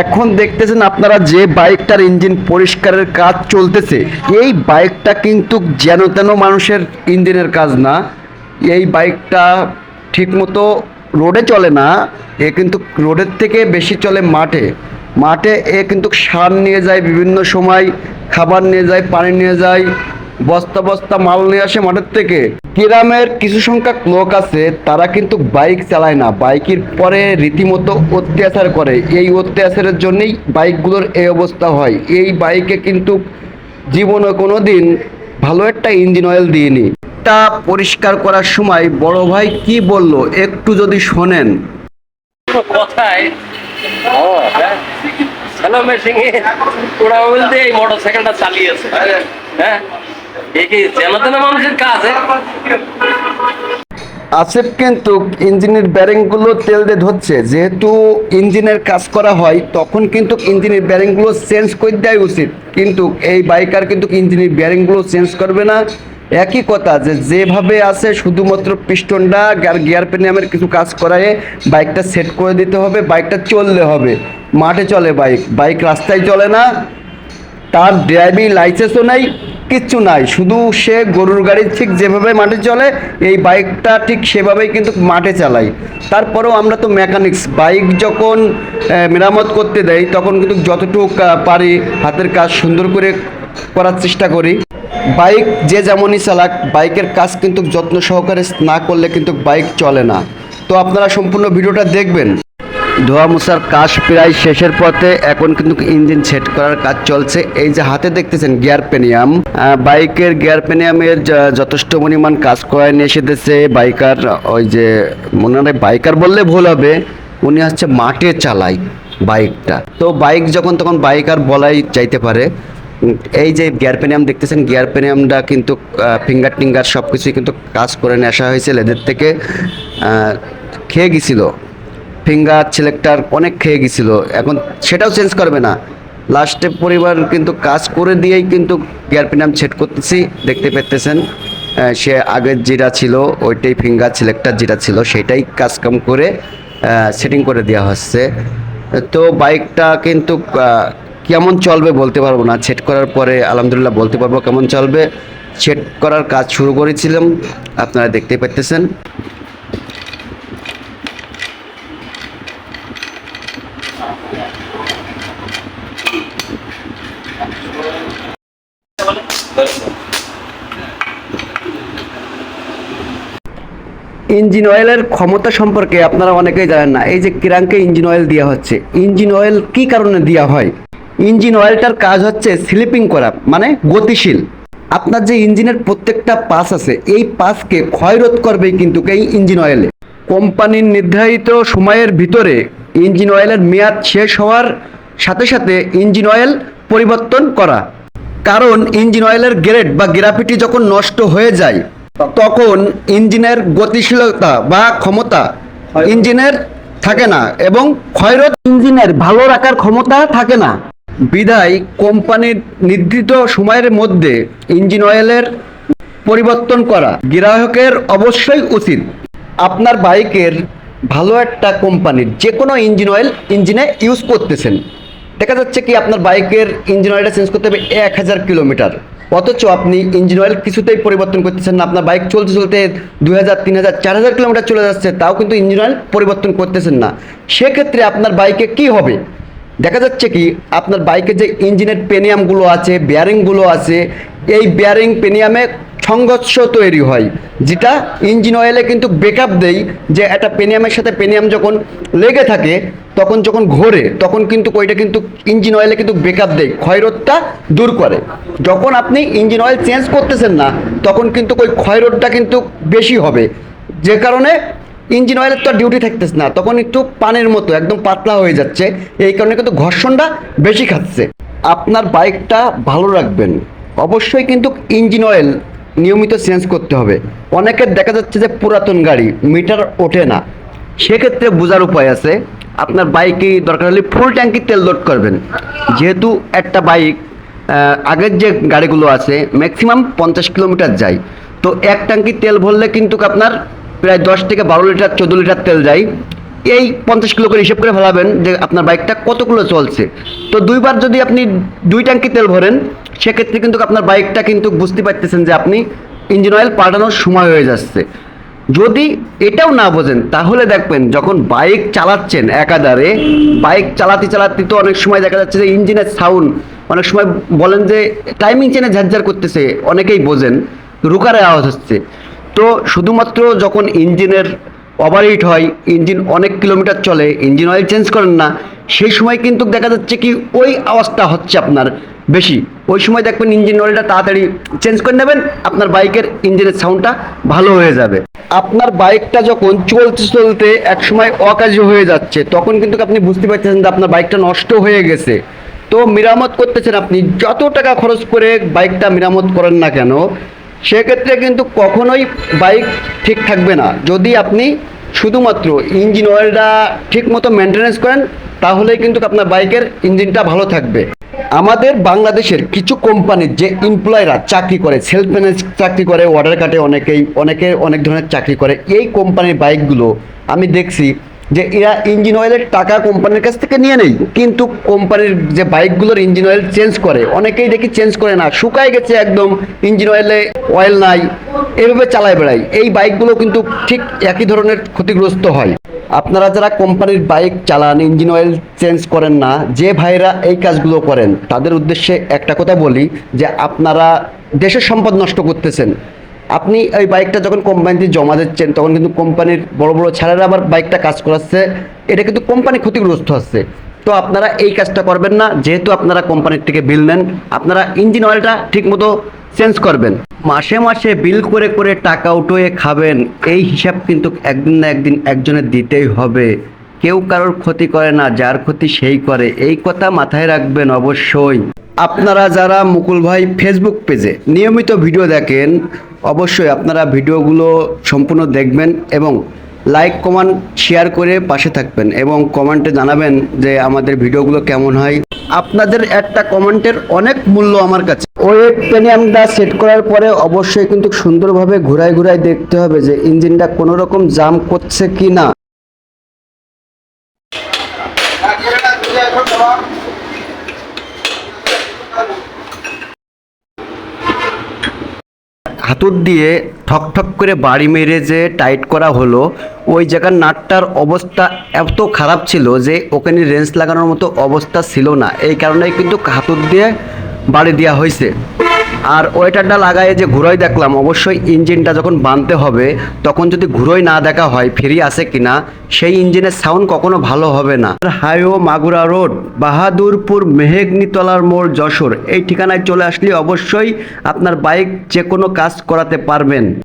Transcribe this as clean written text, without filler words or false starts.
এখন দেখতেছেন আপনারা যে বাইকটার ইঞ্জিন পরিষ্কারের কাজ চলতেছে, এই বাইকটা কিন্তু যেন তেন মানুষের ইঞ্জিনের কাজ না। এই বাইকটা ঠিকমতো রোডে চলে না, এ কিন্তু রোডের থেকে বেশি চলে মাঠে। মাঠে এ কিন্তু সার নিয়ে যায়, বিভিন্ন সময় খাবার নিয়ে যায়, পানি নিয়ে যায়, বস্তা বস্তা মাল নিয়ে আসে মাঠের থেকে। গ্রামের কিছু সংখ্যক লোক আছে, তারা কিন্তু বাইক চালায় না, বাইকের পরে রীতিমতো অত্যাচার করে। এই অত্যাচারের জন্যই বাইকগুলোর এই অবস্থা হয়। এই বাইকে কিন্তু জীবনে কোনো দিন ভালো একটা ইঞ্জিন অয়েল দিইনি। তা পরিষ্কার করার সময় বড় ভাই কি বলল একটু যদি শোনেন। কথায় হ্যালো মেশিং ওরা বলতে এই মোটর সাইকেলটা চালিয়েছে। হ্যাঁ, এই কি যেন তেন মানুষের কাজ। আসিফ কিন্তু ইঞ্জিনের ব্যারিংগুলো তেল দিয়ে ধরছে। যেহেতু ইঞ্জিনের কাজ করা হয়, তখন কিন্তু ইঞ্জিনের ব্যারিংগুলো চেঞ্জ করে দেওয়াই উচিত, কিন্তু এই বাইকার কিন্তু ইঞ্জিনের ব্যারিংগুলো চেঞ্জ করবে না। একই কথা, যে যেভাবে আছে শুধুমাত্র পিস্টনটা আর গিয়ার পেনিয়ামের কিছু কাজ করায় বাইকটা সেট করে দিতে হবে, বাইকটা চললে হবে। মাঠে চলে বাইক, বাইক রাস্তায় চলে না। তার ড্রাইভিং লাইসেন্সও নাই, কিচ্ছু নাই, শুধু সে গরুর গাড়ি ঠিক যেভাবে মাঠে চলে এই বাইকটা ঠিক সেভাবেই কিন্তু মাঠে চালাই। তারপরেও আমরা তো মেকানিক্স, বাইক যখন মেরামত করতে দেয় তখন কিন্তু যতটুকু পারি হাতের কাজ সুন্দর করে করার চেষ্টা করি। বাইক যে যেমনই চালাক, বাইকের কাজ কিন্তু যত্ন সহকারে না করলে কিন্তু বাইক চলে না। তো আপনারা সম্পূর্ণ ভিডিওটা দেখবেন। ধোয়া মোছার কাজ প্রায় শেষের পথে, এখন কিন্তু ইঞ্জিন সেট করার কাজ চলছে। এই যে হাতে দেখতেছেন গিয়ার পেনিয়াম, বাইকের গিয়ার পেনিয়ামের যথেষ্ট পরিমাণ কাজ করায় নিয়ে এসেছে বাইকার। ওই যে মনে হয় বাইকার বললে ভুল হবে, উনি হচ্ছে মাঠে চালায় বাইকটা। তো বাইক যখন তখন বাইকার বলাই চাইতে পারে। এই যে গিয়ার পেনিয়াম দেখতেছেন, গিয়ার পেনিয়ামটা কিন্তু ফিঙ্গার টিঙ্গার সব কিছুই কিন্তু কাজ করে নিয়ে আসা হয়েছে লেদের থেকে। খেয়ে গেছিল ফিঙ্গার সিলেক্টার, অনেক খেয়ে গেছিল, এখন সেটাও চেঞ্জ করবে না। লাস্টে পরিবার কিন্তু কাজ করে দিয়েই কিন্তু গিয়ার পেনিয়াম সেট করতেছি, দেখতে পেতেছেন। সে আগের যেটা ছিল ওইটাই ফিঙ্গার সিলেক্টার যেটা ছিল সেটাই কাজকাম করে সেটিং করে দেওয়া হচ্ছে। তো বাইকটা কিন্তু কেমন চলবে বলতে পারবো না, সেট করার পরে আলহামদুলিল্লাহ বলতে পারবো কেমন চলবে। সেট করার কাজ শুরু করেছিলাম, আপনারা দেখতে পাচ্ছেন। ইঞ্জিন অয়েলের ক্ষমতা সম্পর্কে আপনারা অনেকেই জানেন না। এই যে ক্রাঙ্কে ইঞ্জিন অয়েল দেওয়া হচ্ছে, ইঞ্জিন অয়েল কি কারণে দেওয়া হয়? ইঞ্জিন অয়েলটার কাজ হচ্ছে স্লিপিং করা, মানে গতিশীল। আপনার যে ইঞ্জিনের প্রত্যেকটা পাস আছে, এই পাসকে ক্ষয়রোধ করবে কিন্তু এই ইঞ্জিন অয়েলে। কোম্পানির নির্ধারিত সময়ের ভিতরে ইঞ্জিন অয়েলের মেয়াদ শেষ হওয়ার সাথে সাথে ইঞ্জিন অয়েল পরিবর্তন করা। কারণ ইঞ্জিন অয়েলের গ্রেড বা গ্রাফিটি যখন নষ্ট হয়ে যায়, তখন ইঞ্জিনের গতিশীলতা বা ক্ষমতা ইঞ্জিনের থাকে না, এবং ক্ষয়রোধ ইঞ্জিনের ভালো রাখার ক্ষমতা থাকে না। বিধায় কোম্পানির নির্ধারিত সময়ের মধ্যে ইঞ্জিন অয়েলের পরিবর্তন করা গ্রাহকের অবশ্যই উচিত। আপনার বাইকের ভালো একটা কোম্পানির যে কোনো ইঞ্জিন অয়েল ইঞ্জিনে ইউজ করতেছেন, দেখা যাচ্ছে কি আপনার বাইকের ইঞ্জিন অয়েলটা চেঞ্জ করতে হবে 1000 কিলোমিটার, অথচ আপনি ইঞ্জিন অয়েল কিছুতেই পরিবর্তন করতেছেন না। আপনার বাইক চলতে চলতে 2000, 3000, 4000 কিলোমিটার চলে যাচ্ছে, তাও কিন্তু ইঞ্জিন অয়েল পরিবর্তন করতেছেন না। সেক্ষেত্রে আপনার বাইকে কি হবে? দেখা যাচ্ছে কি আপনার বাইকের যে ইঞ্জিনের পেনিয়ামগুলো আছে, বেয়ারিংগুলো আছে, এই বেয়ারিং পেনিয়ামে সংঘর্ষ তৈরি হয়, যেটা ইঞ্জিন অয়েলে কিন্তু ব্রেকআপ দেয়। যে একটা পেনিয়ামের সাথে পেনিয়াম যখন লেগে থাকে, তখন যখন ঘোরে তখন কিন্তু ওইটা কিন্তু ইঞ্জিন অয়েলে কিন্তু ব্রেকআপ দেয়, ক্ষয়রোধটা দূর করে। যখন আপনি ইঞ্জিন অয়েল চেঞ্জ করতেছেন না, তখন কিন্তু ওই ক্ষয়রোধটা কিন্তু বেশি হবে, যে কারণে ইঞ্জিন অয়েলের তো ডিউটি থাকতেছে না, তখন একটু পানির মতো একদম পাতলা হয়ে যাচ্ছে। এই কারণে কিন্তু ঘর্ষণটা বেশি খাচ্ছে। আপনার বাইকটা ভালো রাখবেন, অবশ্যই কিন্তু ইঞ্জিন অয়েল নিয়মিত চেঞ্জ করতে হবে। অনেকের দেখা যাচ্ছে যে পুরাতন গাড়ি মিটার ওঠে না, সেক্ষেত্রে বোঝার উপায় আছে। আপনার বাইকে দরকার হলে ফুল ট্যাঙ্কি তেল লোড করবেন। যেহেতু একটা বাইক আগের যে গাড়িগুলো আছে ম্যাক্সিমাম 50 কিলোমিটার যায়, তো এক ট্যাঙ্কি তেল ভরলে কিন্তু আপনার প্রায় 10 থেকে 12 লিটার 14 লিটার তেল যায়। এই 50 কিলো করে হিসাব করে ফেলাবেন যে আপনার বাইকটা কত কিলো চলছে। তো 2 বার যদি আপনি 2 ট্যাঙ্কি তেল ভরেন, সেক্ষেত্রে কিন্তু আপনার বাইকটা কিন্তু বুঝতে পারতেছেন যে আপনি ইঞ্জিন অয়েল পাল্টানোর সময় হয়ে যাচ্ছে। যদি এটাও না বোঝেন তাহলে দেখবেন যখন বাইক চালাচ্ছেন একাধারে, বাইক চালাতে চালাতে তো অনেক সময় দেখা যাচ্ছে যে ইঞ্জিনের সাউন্ড, অনেক সময় বলেন যে টাইমিং চেনে ঝারঝার করতেছে, অনেকেই বোঝেন রুকারে আওয়াজ হচ্ছে। তো শুধুমাত্র যখন ইঞ্জিনের ওভারহিট হয়, ইঞ্জিন অনেক কিলোমিটার চলে, ইঞ্জিন অয়েল চেঞ্জ করেন না, সেই সময় কিন্তু দেখা যাচ্ছে কি ওই আওয়াজটা হচ্ছে আপনার বেশি। ওই সময় দেখবেন ইঞ্জিন অয়েলটা তাড়াতাড়ি চেঞ্জ করে নেবেন, আপনার বাইকের ইঞ্জিনের সাউন্ডটা ভালো হয়ে যাবে। আপনার বাইকটা যখন চলতে চলতে একসময় অকার্য হয়ে যাচ্ছে, তখন কিন্তু আপনি বুঝতে পারছেন যে আপনার বাইকটা নষ্ট হয়ে গেছে। তো মেরামত করতেছেন, আপনি যত টাকা খরচ করে বাইকটা মেরামত করেন না কেন, সেক্ষেত্রে কিন্তু কখনোই বাইক ঠিক থাকবে না। যদি আপনি শুধুমাত্র ইঞ্জিন অয়েলটা ঠিক মতো মেনটেনেন্স করেন, তাহলেই কিন্তু আপনার বাইকের ইঞ্জিনটা ভালো থাকবে। আমাদের বাংলাদেশের কিছু কোম্পানির যে এমপ্লয়িরা চাকরি করে, সেলফ ম্যানেজ চাকরি করে, অর্ডার কাটে, অনেকে অনেক ধরনের চাকরি করে, এই কোম্পানির বাইকগুলো আমি দেখছি যে এরা ইঞ্জিন অয়েলের টাকা কোম্পানির কাছ থেকে নিয়ে নেই, কিন্তু কোম্পানির যে বাইকগুলোর ইঞ্জিন অয়েল চেঞ্জ করে, অনেকেই দেখি চেঞ্জ করে না, শুকায় গেছে একদম, ইঞ্জিন অয়েলে অয়েল নাই, এভাবে চালায় বেড়ায়। এই বাইকগুলো কিন্তু ঠিক একই ধরনের ক্ষতিগ্রস্ত হয়। আপনারা যারা কোম্পানির বাইক চালান, ইঞ্জিন অয়েল চেঞ্জ করেন না, যে ভাইরা এই কাজগুলো করেন, তাদের উদ্দেশ্যে একটা কথা বলি যে আপনারা দেশের সম্পদ নষ্ট করতেছেন। আপনি এই বাইকটা যখন কোম্পানিতে জমা দিচ্ছেন, তখন কিন্তু কোম্পানির বড় বড় ছেলেরা আবার বাইকটা কাজ করাচ্ছে, এটা কিন্তু কোম্পানি ক্ষতিগ্রস্ত হচ্ছে। তো আপনারা এই কাজটা করবেন না, যেহেতু আপনারা কোম্পানির থেকে বিল নেন, আপনারা ইঞ্জিন অয়েলটা ঠিকমতো চেঞ্জ করবেন। মাসে মাসে বিল করে করে টাকা উঠোয়ে খাবেন, এই হিসাব কিন্তু একদিন না একদিন একজনের দিতেই হবে। কেউ কারোর ক্ষতি করে না, যার ক্ষতি সেই করে, এই কথা মাথায় রাখবেন অবশ্যই। আপনারা যারা মুকুল ভাই ফেসবুক পেজে নিয়মিত ভিডিও দেখেন, অবশ্যই আপনারা ভিডিওগুলো সম্পূর্ণ দেখবেন এবং লাইক কমেন্ট শেয়ার করে পাশে থাকবেন এবং কমেন্টে জানাবেন যে আমাদের ভিডিওগুলো কেমন হয়। আপনাদের একটা কমেন্টের অনেক মূল্য আমার কাছে। ওয়েট প্রিমিয়ামটা সেট করার পরে অবশ্যই কিন্তু সুন্দরভাবে ঘুরায় ঘুরায় দেখতে হবে যে ইঞ্জিনটা কোনো রকম জাম করছে কি না। হাতুড় দিয়ে ঠক ঠক করে বাড়ি মেরে যে টাইট করা হলো, ওই জায়গার নাটটার অবস্থা এত খারাপ ছিল যে ওখানে রেঞ্চ লাগানোর মতো অবস্থা ছিল না, এই কারণেই কিন্তু হাতুড় দিয়ে বাড়ি দেওয়া হয়েছে। আর ওয়েটারটা লাগায় যে ঘুরোয় দেখলাম, অবশ্যই ইঞ্জিনটা যখন বানতে হবে তখন যদি ঘুরোয় না দেখা হয় ফ্রি আছে কিনা, সেই ইঞ্জিনের সাউন্ড কখনো ভালো হবে না। হাইও মাগুরা রোড, বাহাদুরপুর, মেহেগনিতলার মোড়, যশোর, এই ঠিকানায় চলে আসলে অবশ্যই আপনার বাইক যে কোনো কাজ করাতে পারবেন।